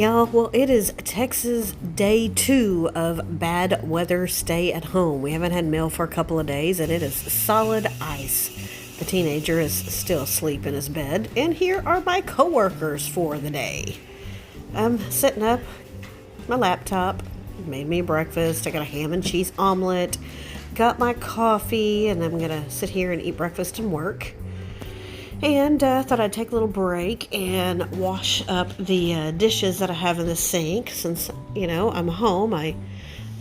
y'all. Well, it is Texas day 2 of bad weather stay at home. We haven't had mail for a couple of days, and it is solid ice. The teenager is still asleep in his bed, and here are my coworkers for the day. I'm sitting up, my laptop, made me breakfast. I got a ham and cheese omelet, got my coffee, and I'm gonna sit here and eat breakfast and work. And thought I'd take a little break and wash up the dishes that I have in the sink. Since, I'm home, I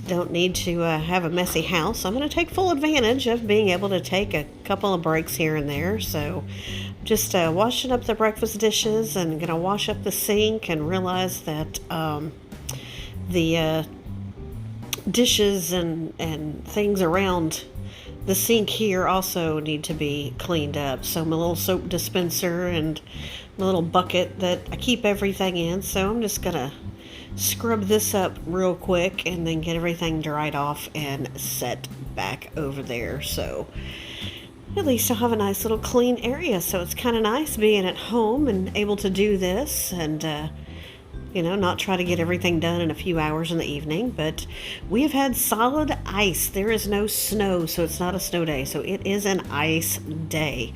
don't need to have a messy house. I'm going to take full advantage of being able to take a couple of breaks here and there. So just washing up the breakfast dishes and going to wash up the sink and realize that the dishes and things around the sink here also need to be cleaned up. So my little soap dispenser and my little bucket that I keep everything in. So I'm just going to scrub this up real quick and then get everything dried off and set back over there. So at least I'll have a nice little clean area. So it's kind of nice being at home and able to do this and not try to get everything done in a few hours in the evening. But we have had solid ice. There is no snow, so it's not a snow day. So it is an ice day.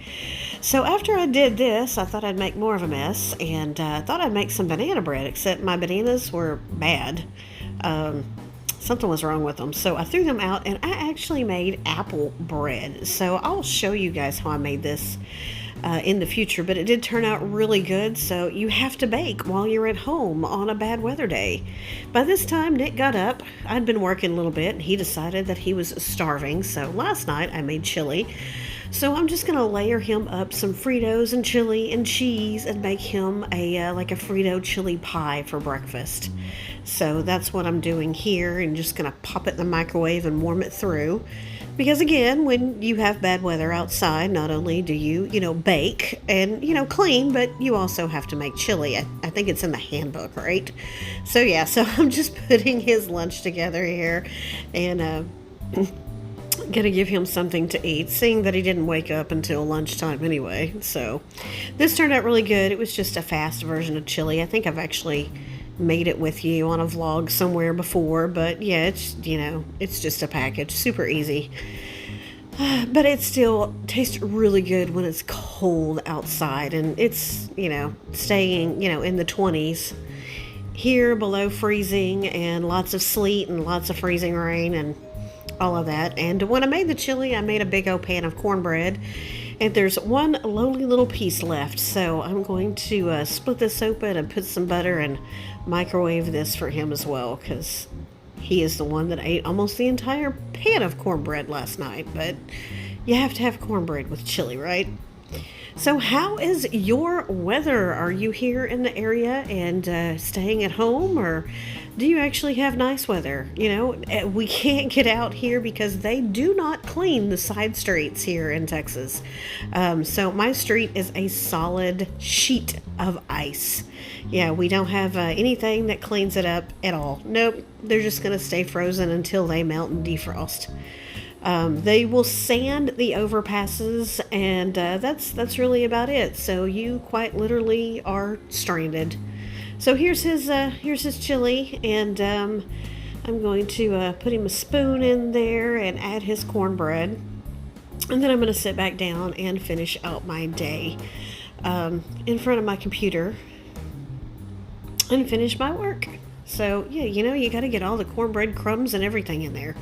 So after I did this, I thought I'd make more of a mess, and thought I'd make some banana bread, except my bananas were bad. Something was wrong with them. So I threw them out, and I actually made apple bread. So I'll show you guys how I made this in the future, but it did turn out really good. So you have to bake while you're at home on a bad weather day. By this time, Nick got up. I'd been working a little bit, and he decided that he was starving. So last night I made chili. So I'm just going to layer him up some Fritos and chili and cheese and make him a Frito chili pie for breakfast. So that's what I'm doing here, and just going to pop it in the microwave and warm it through. Because again, when you have bad weather outside, not only do you, bake and, clean, but you also have to make chili. I think it's in the handbook, right? So yeah, so I'm just putting his lunch together here and gonna give him something to eat, seeing that he didn't wake up until lunchtime anyway. So this turned out really good. It was just a fast version of chili. I think I've actually made it with you on a vlog somewhere before, but yeah, it's just a package, super easy. But it still tastes really good when it's cold outside, and it's, staying, in the 20s. Here below freezing, and lots of sleet and lots of freezing rain and all of that. And when I made the chili, I made a big old pan of cornbread, and there's one lowly little piece left. So I'm going to split this open and put some butter and microwave this for him as well, because he is the one that ate almost the entire pan of cornbread last night. But you have to have cornbread with chili, right? So how is your weather? Are you here in the area and staying at home, or do you actually have nice weather? We can't get out here because they do not clean the side streets here in Texas. So my street is a solid sheet of ice. Yeah, we don't have anything that cleans it up at all. Nope, they're just going to stay frozen until they melt and defrost. They will sand the overpasses, and that's really about it. So you quite literally are stranded. So here's his chili, and I'm going to put him a spoon in there and add his cornbread, and then I'm going to sit back down and finish out my day in front of my computer and finish my work. So yeah, you got to get all the cornbread crumbs and everything in there.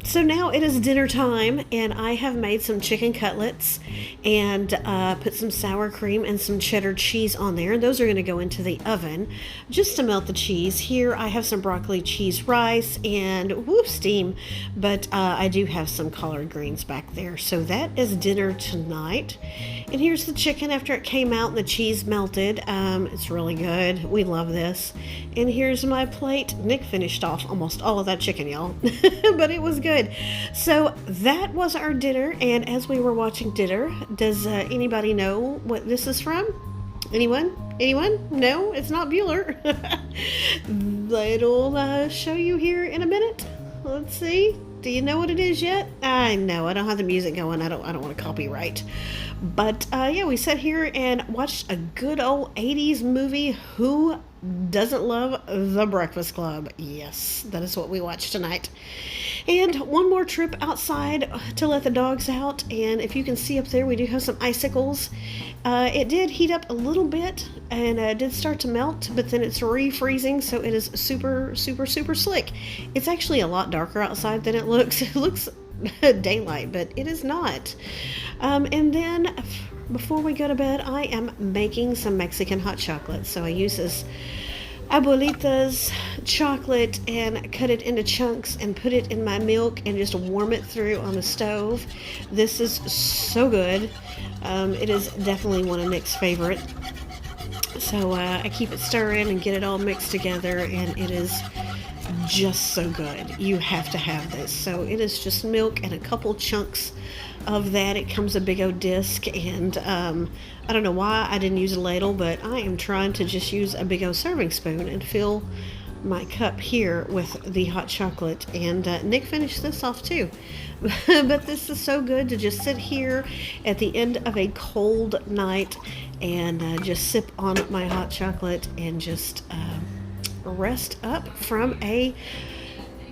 So now it is dinner time, and I have made some chicken cutlets and put some sour cream and some cheddar cheese on there. And those are going to go into the oven just to melt the cheese. Here I have some broccoli cheese rice and steam, but I do have some collard greens back there. So that is dinner tonight. And here's the chicken after it came out and the cheese melted. It's really good. We love this. And here's my plate. Nick finished off almost all of that chicken, y'all, but it was good. So that was our dinner, and as we were watching dinner, does anybody know what this is from? Anyone? No, it's not Bueller. It'll show you here in a minute. Let's see. Do you know what it is yet? I know I don't have the music going. I don't want to copyright. But yeah, we sat here and watched a good old 80s movie. Who doesn't love The Breakfast Club? Yes, that is what we watched tonight. And one more trip outside to let the dogs out. And if you can see up there, we do have some icicles. It did heat up a little bit and did start to melt, but then it's refreezing, so it is super, super, super slick. It's actually a lot darker outside than it looks. It looks daylight, but it is not. And then before we go to bed, I am making some Mexican hot chocolate. So I use this abuelita's chocolate and cut it into chunks and put it in my milk and just warm it through on the stove. This is so good. It is definitely one of Nick's favorite. So I keep it stirring and get it all mixed together, and it is just so good. You have to have this. So it is just milk and a couple chunks of that. It comes a big old disc, and I don't know why I didn't use a ladle, but I am trying to just use a big old serving spoon and fill my cup here with the hot chocolate. And Nick finished this off too. But this is so good to just sit here at the end of a cold night and just sip on my hot chocolate and just rest up from a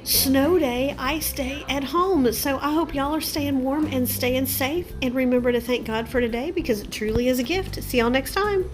snow day, ice day at home. So I hope y'all are staying warm and staying safe, and remember to thank God for today, because it truly is a gift. See y'all next time.